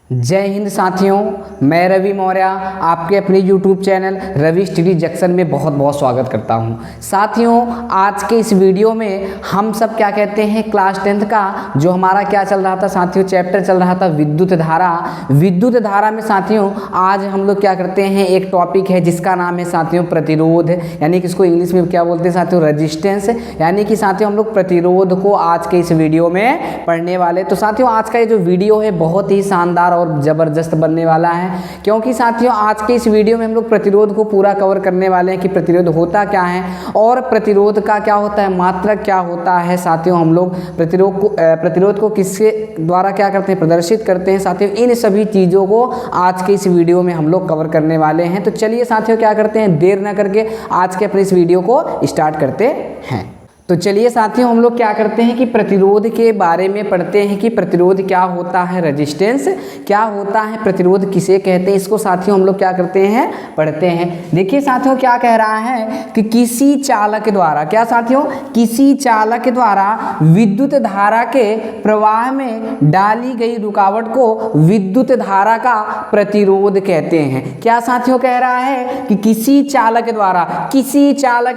जय हिंद साथियों, मैं रवि मौर्य आपके अपने YouTube channel Ravi Study Junction में बहुत बहुत स्वागत करता हूं। साथियों, आज के इस वीडियो में हम सब क्या कहते हैं, क्लास 10th का जो हमारा क्या चल रहा था साथियों, चैप्टर चल रहा था विद्युत धारा। विद्युत धारा में साथियों आज हम लोग क्या करते हैं, एक टॉपिक है जिसका नाम है साथियों प्रतिरोध, यानी कि इसको इंग्लिश में क्या बोलते हैं साथियों, रेजिस्टेंस। यानी कि साथियों हम लोग प्रतिरोध को आज के इस वीडियो में पढ़ने वाले। तो साथियों आज का ये जो वीडियो है बहुत ही शानदार और ज़बरदस्त बनने वाला है, क्योंकि साथियों आज के इस वीडियो में हम लोग प्रतिरोध को पूरा कवर करने वाले हैं कि प्रतिरोध होता क्या है और प्रतिरोध का क्या होता है, मात्रक क्या होता है। साथियों हम लोग प्रतिरोध को किसके द्वारा क्या करते हैं, प्रदर्शित करते हैं। साथियों इन सभी चीज़ों को आज के इस वीडियो में हम लोग कवर करने वाले हैं। तो चलिए साथियों क्या करते हैं, देर ना करके आज के अपने इस वीडियो को स्टार्ट करते हैं। तो चलिए साथियों हम लोग क्या करते हैं कि प्रतिरोध के बारे में पढ़ते हैं कि प्रतिरोध क्या होता है, रेजिस्टेंस क्या होता है, प्रतिरोध किसे कहते हैं, इसको साथियों हम लोग क्या करते हैं, पढ़ते हैं। देखिए साथियों क्या कह रहा है कि किसी चालक द्वारा, क्या साथियों, किसी चालक द्वारा विद्युत धारा के प्रवाह में डाली गई रुकावट को विद्युत धारा का प्रतिरोध कहते हैं। क्या साथियों कह रहा है कि किसी चालक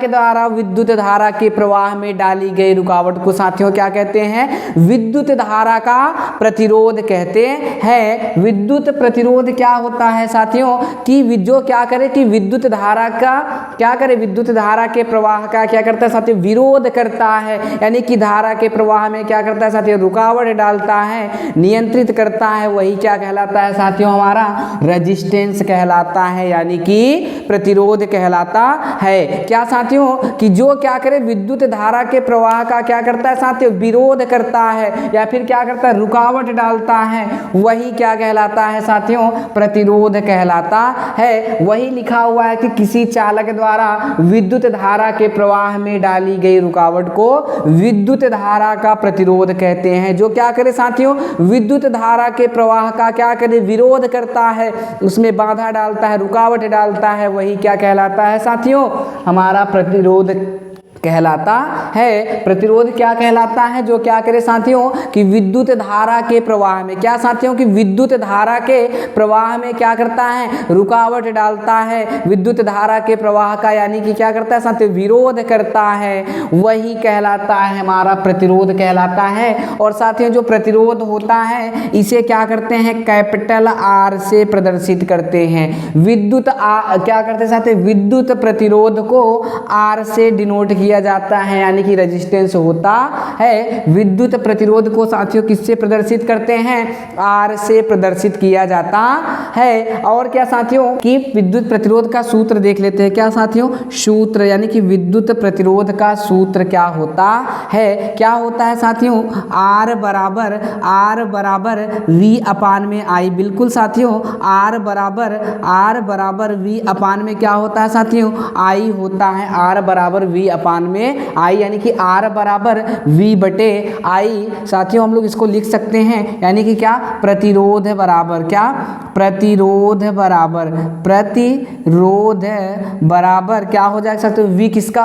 द्वारा विद्युत धारा के प्रवाह में डाली गई रुकावट को साथियों क्या कहते हैं, विद्युत धारा का प्रतिरोध कहते हैं। विद्युत प्रतिरोध क्या होता है साथियों कि जो क्या करे कि विद्युत धारा का क्या करे, विद्युत धारा के प्रवाह का क्या करता है साथियों, विरोध करता है। यानी कि धारा के प्रवाह में क्या करता है साथियों, रुकावट डालता है, नियंत्रित करता है। वही क्या कहलाता है साथियों, हमारा रेजिस्टेंस कहलाता है, यानी कि प्रतिरोध कहलाता है। क्या साथियों कि जो क्या करे, विद्युत धारा के प्रवाह का क्या करता है साथियों, विरोध करता है या फिर क्या करता है, रुकावट डालता है, वही क्या कहलाता है साथियों, प्रतिरोध कहलाता है। वही लिखा हुआ है कि किसी चालक द्वारा विद्युत धारा के प्रवाह में डाली गई रुकावट को विद्युत धारा का प्रतिरोध कहते हैं। जो क्या करे साथियों, विद्युत धारा के प्रवाह का क्या करे, विरोध करता है, उसमें बाधा डालता है, रुकावट डालता है, वही क्या कहलाता है साथियों, हमारा प्रतिरोध कहलाता है। प्रतिरोध क्या कहलाता है, जो क्या करे साथियों कि विद्युत धारा के प्रवाह में, क्या साथियों कि विद्युत धारा के प्रवाह में क्या करता है, रुकावट डालता है, विद्युत धारा के प्रवाह का यानी कि क्या करता है साथियों, विरोध करता है, वही कहलाता है हमारा प्रतिरोध कहलाता है। और साथियों जो प्रतिरोध होता है इसे क्या करते हैं, कैपिटल आर से प्रदर्शित करते हैं। क्या करते हैं साथियों, विद्युत प्रतिरोध को आर से डिनोट किया जाता है, यानी कि रेजिस्टेंस होता है। विद्युत प्रतिरोध को साथियों किससे प्रदर्शित करते हैं, आर से प्रदर्शित किया जाता है। और क्या साथियों कि विद्युत प्रतिरोध का सूत्र देख लेते हैं। क्या साथियों, सूत्र यानी कि विद्युत प्रतिरोध का सूत्र क्या होता है, क्या होता है साथियों, आर बराबर वी अपान में आई। बिल्कुल साथियों, आर बराबर वी अपान में क्या होता है साथियों, आई होता है। आर बराबर वी अपान में आई, यानी कि आर बराबर वी बटे आई। साथियों हम लोग इसको लिख सकते हैं, यानी कि क्या, प्रतिरोध बराबर क्या हो जाएगा साथियों, वी किसका,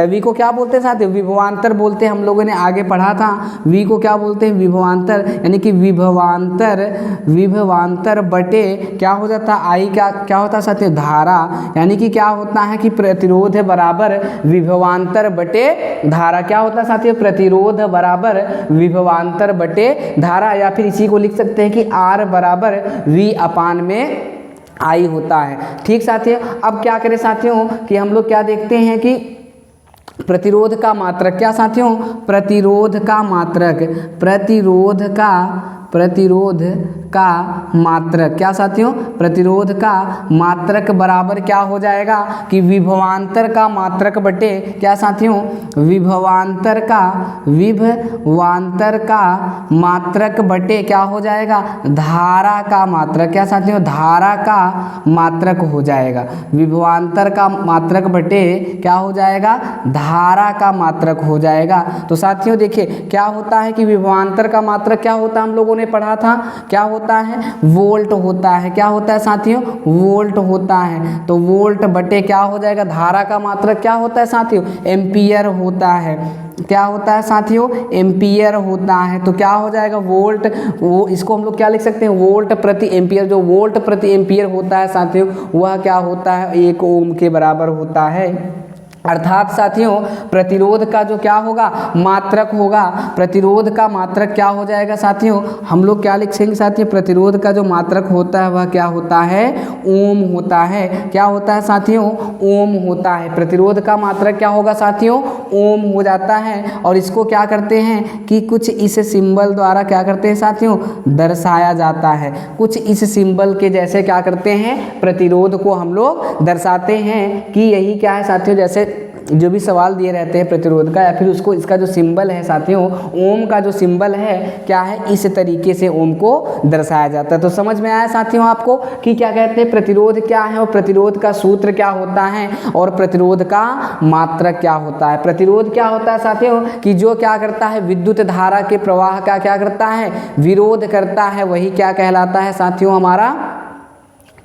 वी को क्या बोलते हैं साथियों, विभवांतर बोलते हैं। हम लोगों ने आगे पढ़ा था, वी को क्या बोलते हैं, विभवांतर, यानी कि विभवांतर बटे क्या हो जाता है, आई क्या होता है साथियों, धारा। यानी कि क्या होता है कि प्रतिरोध बराबर विभवांतर बटे धारा। क्या होता है साथियों, प्रतिरोध बराबर विभवांतर बटे धारा, या फिर इसी को लिख सकते हैं कि आर बराबर वी अपान में आई होता है। ठीक साथियों, अब क्या करें साथियों कि हम लोग क्या देखते हैं कि प्रतिरोध का मात्रक, क्या साथियों, प्रतिरोध का मात्रक, क्या साथियों, प्रतिरोध का मात्रक बराबर क्या हो जाएगा कि विभवांतर का मात्रक बटे, क्या साथियों, विभवांतर का मात्रक बटे क्या हो जाएगा, धारा का मात्रक। क्या साथियों, धारा का मात्रक हो जाएगा। विभवांतर का मात्रक बटे क्या हो जाएगा, धारा का मात्रक हो जाएगा। तो साथियों देखिए क्या होता है कि विभवांतर का मात्रक क्या होता है, हम लोगों लोगों ने पढ़ा था, क्या होता है, वोल्ट होता है। क्या होता है साथियों, वोल्ट होता है। तो वोल्ट बटे क्या हो जाएगा, धारा का मात्रक क्या होता है साथियों, एम्पियर होता है। क्या होता है साथियों, एम्पियर होता है। तो क्या हो जाएगा, वोल्ट, वो इसको हम लोग क्या लिख सकते हैं, वोल्ट प्रति एम्पियर। जो वोल्ट प्रति एम्पियर होता है साथियों, वह क्या होता है, 1 ओम के बराबर होता है। अर्थात साथियों प्रतिरोध का जो क्या होगा, मात्रक होगा, प्रतिरोध का मात्रक क्या हो जाएगा साथियों, हम लोग क्या लिखेंगे साथियों, प्रतिरोध का जो मात्रक होता है वह क्या होता है, ओम होता है। क्या होता है साथियों, ओम होता है। प्रतिरोध का मात्रक क्या होगा साथियों, ओम हो जाता है। और इसको क्या करते हैं कि कुछ इस सिंबल द्वारा क्या करते हैं साथियों, दर्शाया जाता है। कुछ इस सिंबल के जैसे क्या करते हैं, प्रतिरोध को हम लोग दर्शाते हैं कि यही क्या है साथियों, जैसे जो भी सवाल दिए रहते हैं प्रतिरोध का, या फिर उसको इसका जो सिंबल है साथियों, ओम का जो सिंबल है क्या है, इस तरीके से ओम को दर्शाया जाता है। तो समझ में आया साथियों आपको कि क्या कहते हैं, प्रतिरोध क्या है और प्रतिरोध का सूत्र क्या होता है और प्रतिरोध का मात्रक क्या होता है। प्रतिरोध क्या होता है साथियों, कि जो क्या करता है, विद्युत धारा के प्रवाह का क्या करता है, विरोध करता है। वही क्या कहलाता है साथियों, हमारा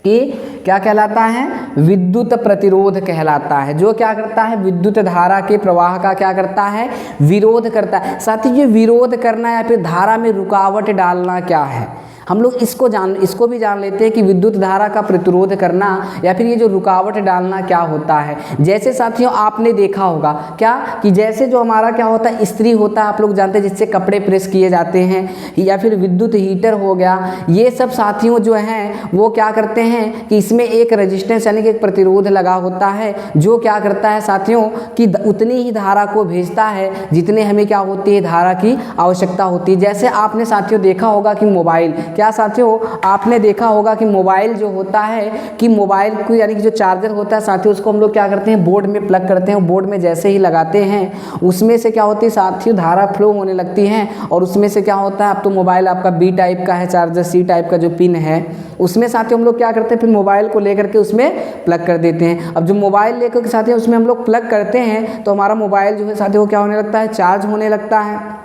कि क्या कहलाता है, विद्युत प्रतिरोध कहलाता है। जो क्या करता है, विद्युत धारा के प्रवाह का क्या करता है, विरोध करता है। साथ ही ये विरोध करना या फिर धारा में रुकावट डालना क्या है, हम लोग इसको भी जान लेते हैं कि विद्युत धारा का प्रतिरोध करना या फिर ये जो रुकावट डालना क्या होता है। जैसे साथियों आपने देखा होगा क्या, कि जैसे जो हमारा क्या होता है, इस्त्री होता है, आप लोग जानते हैं, जिससे कपड़े प्रेस किए जाते हैं, या फिर विद्युत हीटर हो गया, ये सब साथियों जो हैं वो क्या करते हैं कि इसमें एक रेजिस्टेंस यानी कि एक प्रतिरोध लगा होता है, जो क्या करता है साथियों कि उतनी ही धारा को भेजता है जितने हमें क्या होती है, धारा की आवश्यकता होती है। जैसे आपने साथियों देखा होगा कि मोबाइल, क्या साथियों आपने देखा होगा कि मोबाइल जो होता है, कि मोबाइल को यानी कि जो चार्जर होता है साथियों, उसको हम लोग क्या करते हैं, बोर्ड में प्लग करते हैं। बोर्ड में जैसे ही लगाते हैं उसमें से क्या होती है साथियों, धारा फ्लो होने लगती है। और उसमें से क्या होता है, अब तो मोबाइल आपका बी टाइप का है, चार्जर सी टाइप का जो पिन है, उसमें साथियों हम लोग क्या करते हैं, फिर मोबाइल को लेकर के उसमें प्लग कर देते हैं। अब जो मोबाइल लेकर के साथियों उसमें हम लोग प्लग करते हैं तो हमारा मोबाइल जो है साथियों क्या होने लगता है, चार्ज होने लगता है।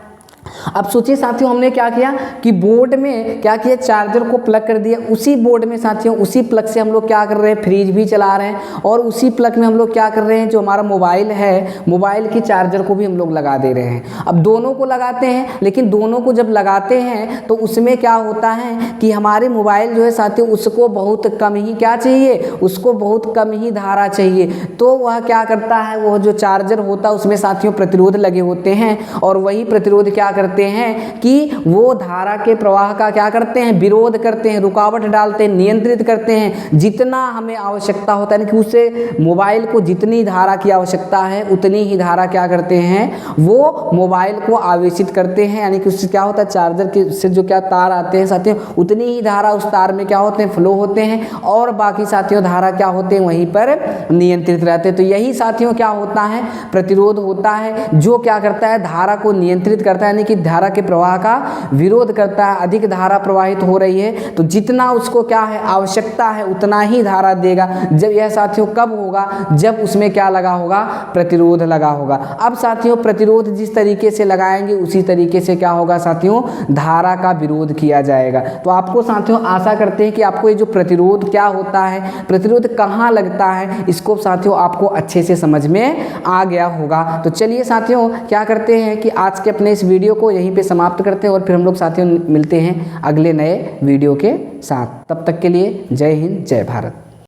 अब सोचिए साथियों हमने क्या किया कि बोर्ड में क्या किया, चार्जर को प्लग कर दिया। उसी बोर्ड में साथियों, उसी प्लग से हम लोग क्या कर रहे हैं, फ्रिज भी चला रहे हैं, और उसी प्लग में हम लोग क्या कर रहे हैं, जो हमारा मोबाइल है, मोबाइल की चार्जर को भी हम लोग लगा दे रहे हैं। अब दोनों को लगाते हैं, लेकिन दोनों को जब लगाते हैं तो उसमें क्या होता है कि हमारे मोबाइल जो है साथियों उसको बहुत कम ही क्या चाहिए, उसको बहुत कम ही धारा चाहिए। तो वह क्या करता है, वो जो चार्जर होता है उसमें साथियों प्रतिरोध लगे होते हैं, और वही प्रतिरोध क्या करते हैं कि वो धारा के प्रवाह का क्या करते हैं, विरोध करते हैं, रुकावट डालते हैं, नियंत्रित करते हैं। जितना हमें आवश्यकता होता है कि उससे मोबाइल को जितनी धारा की आवश्यकता है उतनी ही धारा क्या करते हैं, वो मोबाइल को आवेशित करते हैं। यानी कि उससे क्या होता है, चार्जर के से जो क्या तार आते हैं साथियों, उतनी ही धारा उस तार में क्या होते हैं, फ्लो होते हैं, और बाकी साथियों धारा क्या होते हैं, वहीं पर नियंत्रित रहते हैं। तो यही साथियों क्या होता है, प्रतिरोध होता है, जो क्या करता है, धारा को नियंत्रित करता है, यानी कि धारा के प्रवाह का विरोध करता है। अधिक धारा प्रवाहित हो रही है तो जितना उसको क्या है, आवश्यकता है, उतना ही धारा देगा। जब यह साथियों कब होगा, जब उसमें क्या लगा होगा, प्रतिरोध लगा होगा। अब साथियों प्रतिरोध जिस तरीके से लगाएंगे उसी तरीके से क्या होगा साथियों, धारा का विरोध किया जाएगा। तो आपको साथियों आशा करते हैं कि आपको ये जो प्रतिरोध क्या होता है, प्रतिरोध कहाँ लगता है, इसको साथियों आपको अच्छे से समझ में आ गया होगा। तो चलिए साथियों क्या करते हैं कि आज के अपने इस वीडियो को यहीं पे समाप्त करते हैं, और फिर हम लोग साथियों मिलते हैं अगले नए वीडियो के साथ। तब तक के लिए जय हिंद, जय भारत।